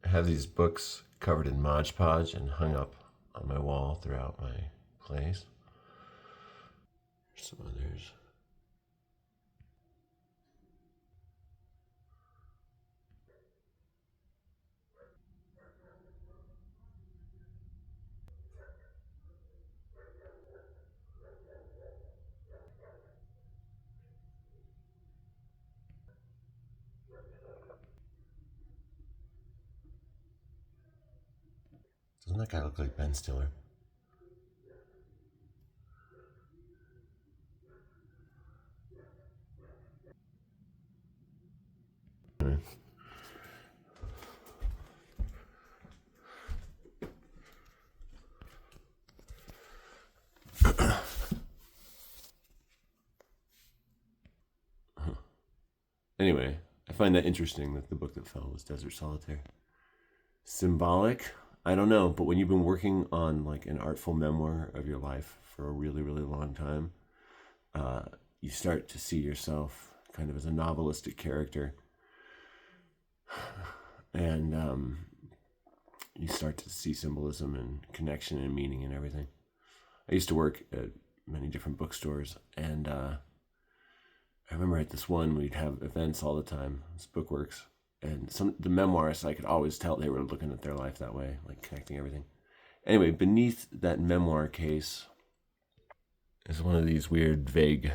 I have these books covered in Mod Podge and hung up on my wall throughout my place. There's some others. Doesn't that guy look like Ben Stiller? Anyway, I find that interesting that the book that fell was Desert Solitaire. Symbolic? I don't know, but when you've been working on like an artful memoir of your life for a really, really long time, you start to see yourself kind of as a novelistic character. And you start to see symbolism and connection and meaning and everything. I used to work at many different bookstores, and I remember at this one we'd have events all the time. It's Bookworks, and the memoirists, I could always tell they were looking at their life that way, like connecting everything. Anyway, beneath that memoir case is one of these weird, vague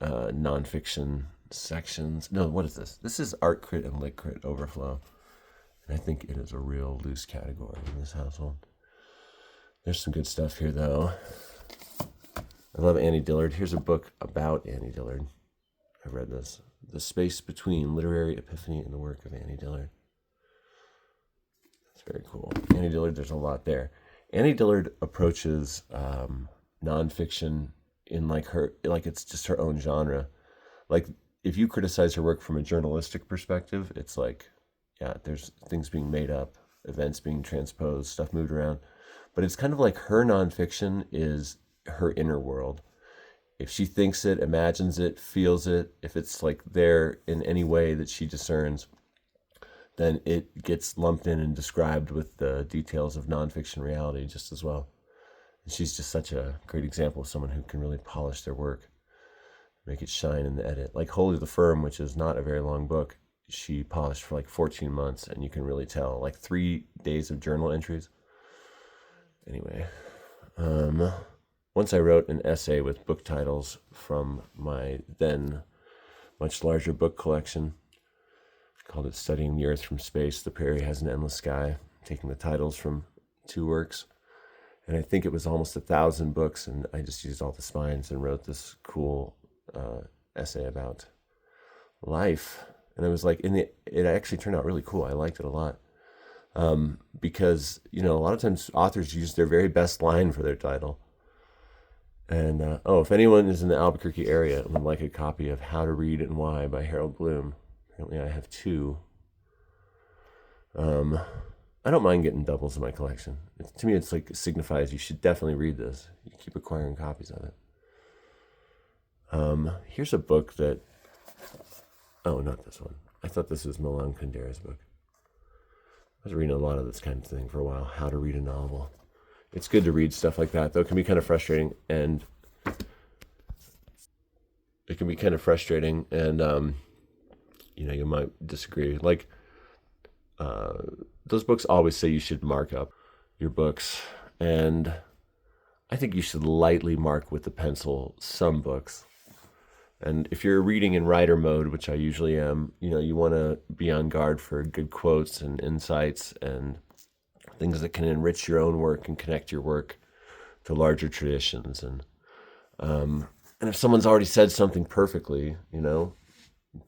nonfiction sections. No, what is this? This is Art Crit and Lit Crit overflow. And I think it is a real loose category in this household. There's some good stuff here, though. I love Annie Dillard. Here's a book about Annie Dillard. I've read this. The Space Between Literary Epiphany and the Work of Annie Dillard. That's very cool. Annie Dillard, there's a lot there. Annie Dillard approaches nonfiction in like it's just her own genre. Like if you criticize her work from a journalistic perspective, it's like, yeah, there's things being made up, events being transposed, stuff moved around. But it's kind of like her nonfiction is her inner world. If she thinks it, imagines it, feels it, if it's like there in any way that she discerns, then it gets lumped in and described with the details of nonfiction reality just as well. And she's just such a great example of someone who can really polish their work, make it shine in the edit. Like Holy the Firm, which is not a very long book, she polished for like 14 months, and you can really tell, like 3 days of journal entries. Anyway, once I wrote an essay with book titles from my then much larger book collection. I called it Studying the Earth from Space. The Prairie Has an Endless Sky, taking the titles from 2 works. And I think it was almost 1,000 books, and I just used all the spines and wrote this cool essay about life. And it was like, it actually turned out really cool. I liked it a lot. Because, a lot of times authors use their very best line for their title. And, if anyone is in the Albuquerque area and would like a copy of How to Read and Why by Harold Bloom, apparently I have 2. I don't mind getting doubles in my collection. To me, it's like, it signifies you should definitely read this. You keep acquiring copies of it. Here's a book that, not this one. I thought this was Milan Kundera's book. I was reading a lot of this kind of thing for a while, How to Read a Novel. It's good to read stuff like that, though it can be kind of frustrating, and you might disagree. Like, those books always say you should mark up your books, and I think you should lightly mark with the pencil some books. And if you're reading in writer mode, which I usually am, you want to be on guard for good quotes and insights and things that can enrich your own work and connect your work to larger traditions. And if someone's already said something perfectly,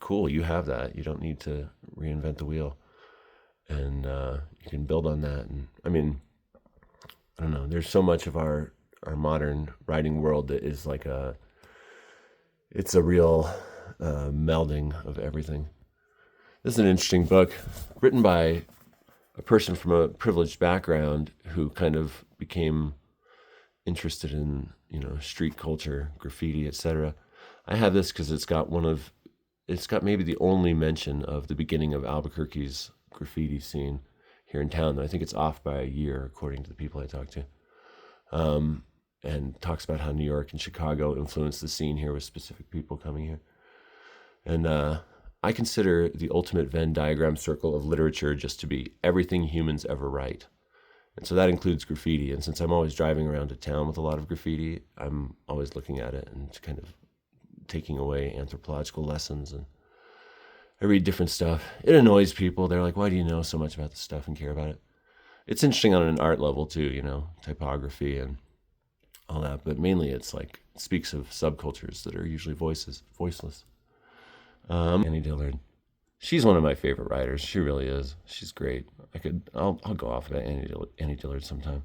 cool, you have that. You don't need to reinvent the wheel. And you can build on that. And I don't know, there's so much of our modern writing world that is like it's a real melding of everything. This is an interesting book written by a person from a privileged background who kind of became interested in, street culture, graffiti, etc. I have this because it's got maybe the only mention of the beginning of Albuquerque's graffiti scene. here in town, though I think it's off by a year, according to the people I talked to. And talks about how New York and Chicago influenced the scene here with specific people coming here. And I consider the ultimate Venn diagram circle of literature just to be everything humans ever write. And so that includes graffiti. And since I'm always driving around to town with a lot of graffiti, I'm always looking at it and kind of taking away anthropological lessons. And I read different stuff. It annoys people. They're like, why do you know so much about this stuff and care about it? It's interesting on an art level too, typography and all that. But mainly it's like, it speaks of subcultures that are usually voiceless. Annie Dillard. She's one of my favorite writers. She really is. She's great. I'll go off about Annie Dillard sometime.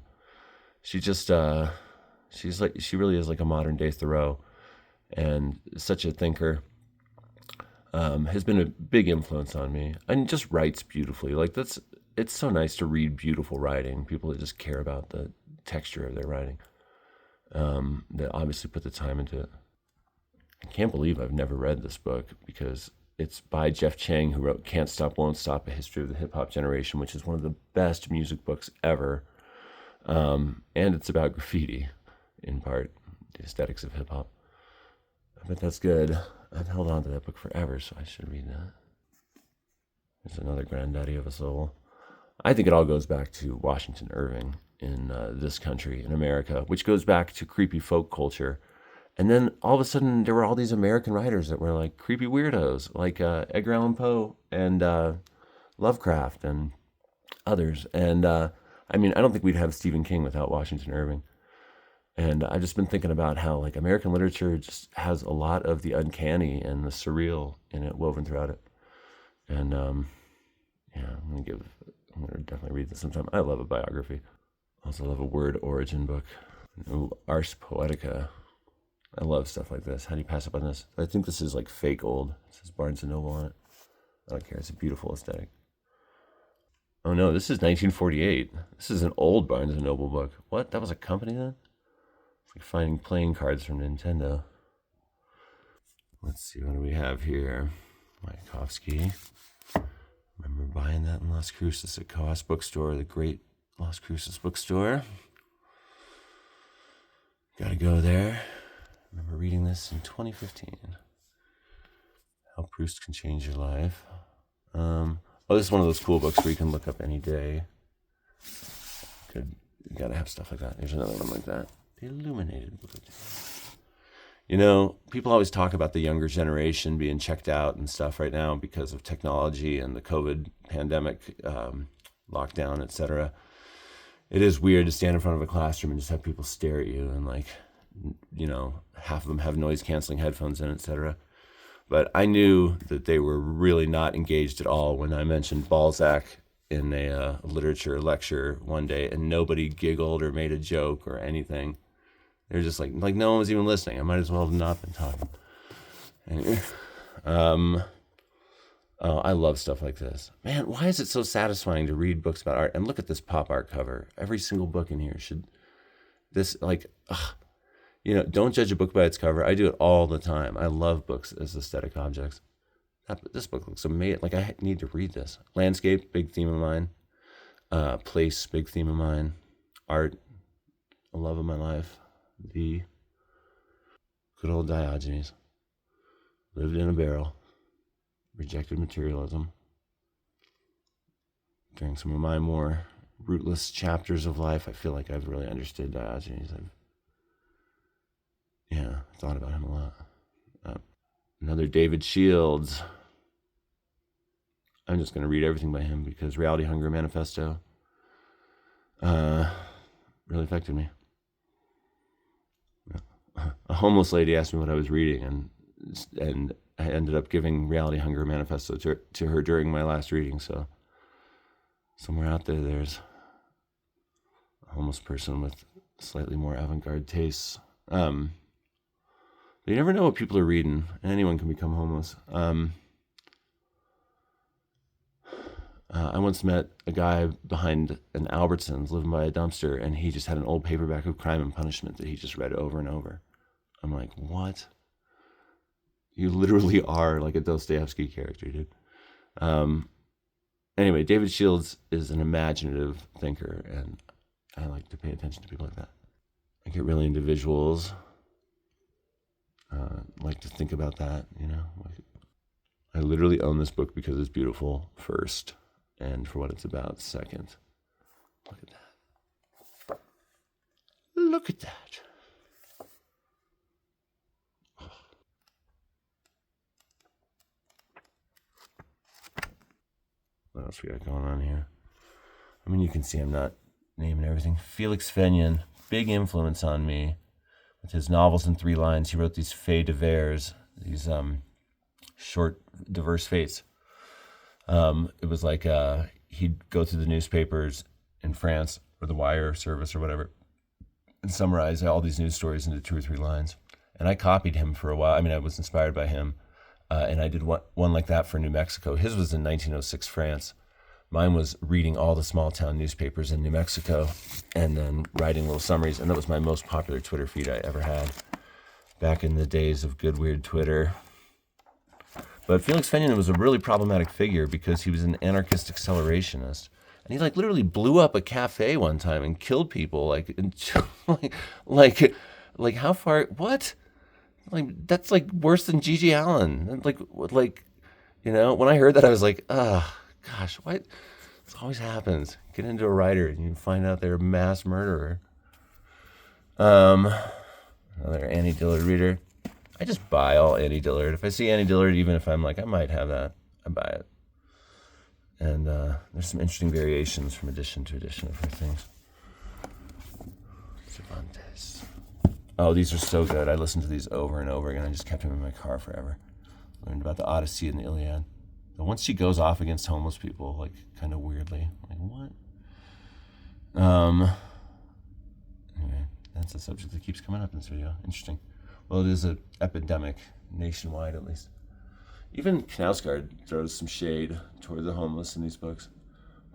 She really is like a modern day Thoreau, and such a thinker. Has been a big influence on me, and just writes beautifully. It's so nice to read beautiful writing. People that just care about the texture of their writing. That obviously put the time into it. I can't believe I've never read this book, because it's by Jeff Chang, who wrote Can't Stop, Won't Stop, A History of the Hip Hop Generation, which is one of the best music books ever. And it's about graffiti, in part, the aesthetics of hip hop. I bet that's good. I've held on to that book forever, so I should read that. There's another granddaddy of us all. I think it all goes back to Washington Irving in this country, in America, which goes back to creepy folk culture. And then all of a sudden, there were all these American writers that were like creepy weirdos, like Edgar Allen Poe and Lovecraft and others. And I don't think we'd have Stephen King without Washington Irving. And I've just been thinking about how like American literature just has a lot of the uncanny and the surreal in it woven throughout it. And I'm gonna definitely read this sometime. I love a biography. I also love a word origin book. Ars Poetica. I love stuff like this. How do you pass up on this? I think this is like fake old. It says Barnes & Noble on it. I don't care. It's a beautiful aesthetic. Oh no, this is 1948. This is an old Barnes & Noble book. What? That was a company then? It's like finding playing cards from Nintendo. Let's see, what do we have here? Mayakovsky. Remember buying that in Las Cruces at Coas Bookstore, the great Las Cruces bookstore. Gotta go there. I remember reading this in 2015. How Proust Can Change Your Life. This is one of those cool books where you can look up any day. Good. You gotta have stuff like that. There's another one like that. The Illuminated Book. People always talk about the younger generation being checked out and stuff right now because of technology and the COVID pandemic, lockdown, etc. It is weird to stand in front of a classroom and just have people stare at you and half of them have noise canceling headphones in, etc. But I knew that they were really not engaged at all when I mentioned Balzac in a literature lecture one day, and nobody giggled or made a joke or anything. They're just like no one was even listening. I might as well have not been talking. Anyway, I love stuff like this. Man, why is it so satisfying to read books about art? And look at this pop art cover. Every single book in here should, don't judge a book by its cover. I do it all the time. I love books as aesthetic objects. This book looks amazing. Like, I need to read this. Landscape, big theme of mine. Place, big theme of mine. Art, a love of my life. The good old Diogenes. Lived in a barrel. Rejected materialism. During some of my more rootless chapters of life, I feel like I've really understood Diogenes. I thought about him a lot. Another David Shields. I'm just going to read everything by him because Reality Hunger Manifesto really affected me. A homeless lady asked me what I was reading, and I ended up giving Reality Hunger Manifesto to her during my last reading. So somewhere out there, there's a homeless person with slightly more avant-garde tastes. But you never know what people are reading, and anyone can become homeless. I once met a guy behind an Albertsons living by a dumpster, and he just had an old paperback of Crime and Punishment that he just read over and over. I'm like, what? You literally are like a Dostoevsky character, dude. Anyway, David Shields is an imaginative thinker, and I like to pay attention to people like that. I get really into visuals. Like to think about that, I literally own this book because it's beautiful first, and for what it's about second. Look at that. Look at that. What else we got going on here? I mean, you can see I'm not naming everything. Felix Fenton, big influence on me. With his novels in 3 lines, he wrote these faits divers, these short, diverse fates. It was like he'd go through the newspapers in France, or the Wire service or whatever, and summarize all these news stories into 2 or 3 lines. And I copied him for a while. I mean, I was inspired by him. And I did one like that for New Mexico. His was in 1906 France. Mine was reading all the small town newspapers in New Mexico and then writing little summaries. And that was my most popular Twitter feed I ever had back in the days of good, weird Twitter. But Felix Fenton was a really problematic figure because he was an anarchist accelerationist. And he literally blew up a cafe one time and killed people. Like how far, what? That's worse than G.G. Allen. When I heard that, I was like, gosh, why? This always happens. Get into a writer and you find out they're a mass murderer. Another Annie Dillard reader. I just buy all Annie Dillard. If I see Annie Dillard, even if I'm like, I might have that, I buy it. And there's some interesting variations from edition to edition of her things. Cervantes. Oh, these are so good. I listened to these over and over again. I just kept them in my car forever. Learned about the Odyssey and the Iliad. But once she goes off against homeless people, kind of weirdly, what? Anyway, that's a subject that keeps coming up in this video. Interesting. Well, it is an epidemic, nationwide at least. Even Knausgaard throws some shade toward the homeless in these books,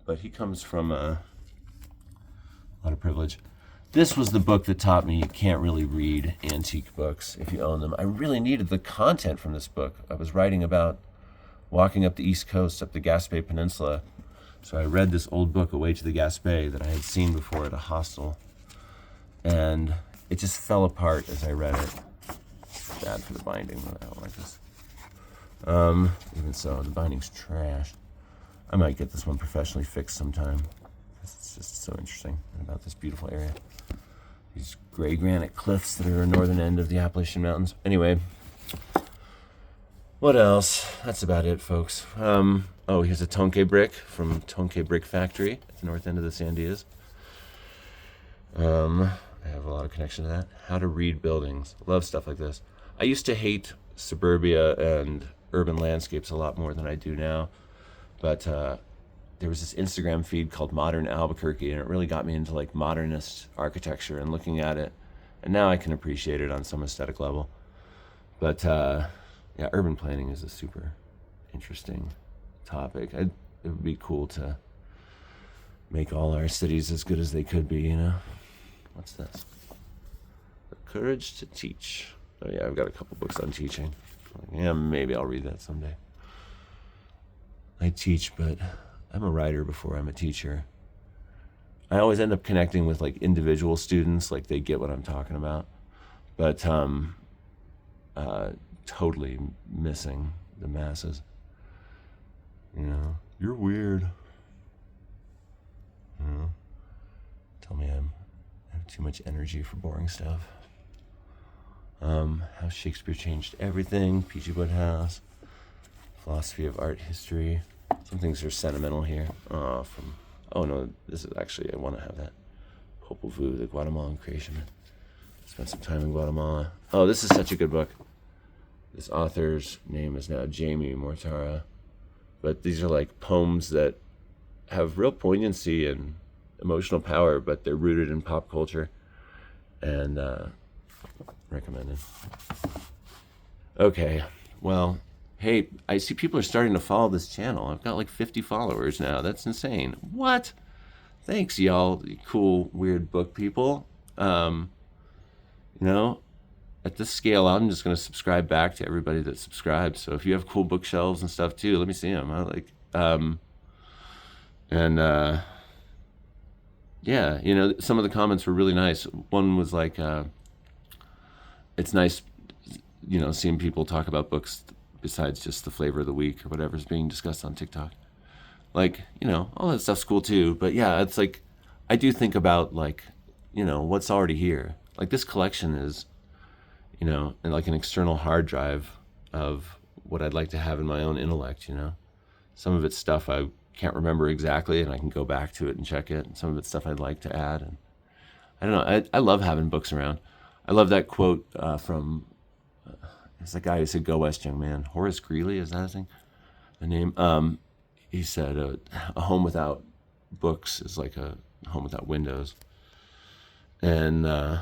but he comes from a lot of privilege. This was the book that taught me you can't really read antique books if you own them. I really needed the content from this book. I was writing about walking up the East Coast, up the Gaspé Peninsula. So I read this old book, Away to the Gaspé, that I had seen before at a hostel. And it just fell apart as I read it. It's bad for the binding, but I don't like this. Even so, the binding's trash. I might get this one professionally fixed sometime. It's just so interesting about this beautiful area. These gray granite cliffs that are the northern end of the Appalachian Mountains. Anyway, what else? That's about it, folks. Here's a Tonke brick from Tonke Brick Factory at the north end of the Sandias. I have a lot of connection to that. How to read buildings. Love stuff like this. I used to hate suburbia and urban landscapes a lot more than I do now. But there was this Instagram feed called Modern Albuquerque, and it really got me into modernist architecture and looking at it. And now I can appreciate it on some aesthetic level. But urban planning is a super interesting topic. It would be cool to make all our cities as good as they could be, What's this? The Courage to Teach. Oh yeah, I've got a couple books on teaching. Yeah, maybe I'll read that someday. I teach, but I'm a writer before I'm a teacher. I always end up connecting with individual students, they get what I'm talking about, but totally missing the masses. You're weird. Tell me I have too much energy for boring stuff. How Shakespeare Changed Everything, P.G. Wodehouse, Philosophy of Art History. Some things are sentimental here. This is actually, I want to have that. Popol Vuh, the Guatemalan creation. Spent some time in Guatemala. Oh, this is such a good book. This author's name is now Jamie Mortara. But these are poems that have real poignancy and emotional power, but they're rooted in pop culture. And recommended. Okay, well, hey, I see people are starting to follow this channel. I've got 50 followers now. That's insane. What? Thanks, y'all, you cool, weird book people. At this scale, I'm just going to subscribe back to everybody that subscribes. So if you have cool bookshelves and stuff too, let me see them. And yeah, you know, some of the comments were really nice. One was like, it's nice, you know, seeing people talk about books besides just the flavor of the week or whatever's being discussed on TikTok. Like, you know, all that stuff's cool too. But yeah, it's like, I do think about, like, you know, what's already here. Like, this collection is, you know, like an external hard drive of what I'd like to have in my own intellect, you know. Some of it's stuff I can't remember exactly, and I can go back to it and check it. And some of it's stuff I'd like to add. And I don't know. I love having books around. I love that quote from, it's the guy who said, "Go West, young man." Horace Greeley, is that his thing? The name? He said, a home without books is like a home without windows. And I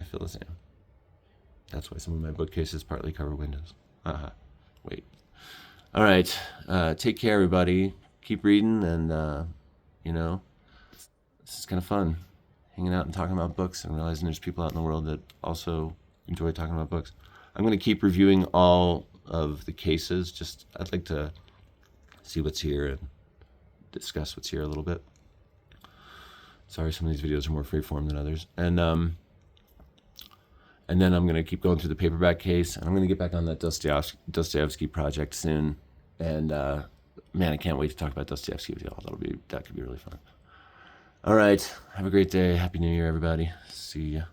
feel the same. That's why some of my bookcases partly cover windows. Wait. All right. Take care, everybody. Keep reading, and, you know, this is kind of fun. Hanging out and talking about books and realizing there's people out in the world that also enjoy talking about books. I'm going to keep reviewing all of the cases. Just, I'd like to see what's here and discuss what's here a little bit. Sorry, some of these videos are more freeform than others. And then I'm going to keep going through the paperback case. And I'm going to get back on that Dostoevsky project soon. And man, I can't wait to talk about Dostoevsky with y'all. That could be really fun. All right. Have a great day. Happy New Year, everybody. See ya.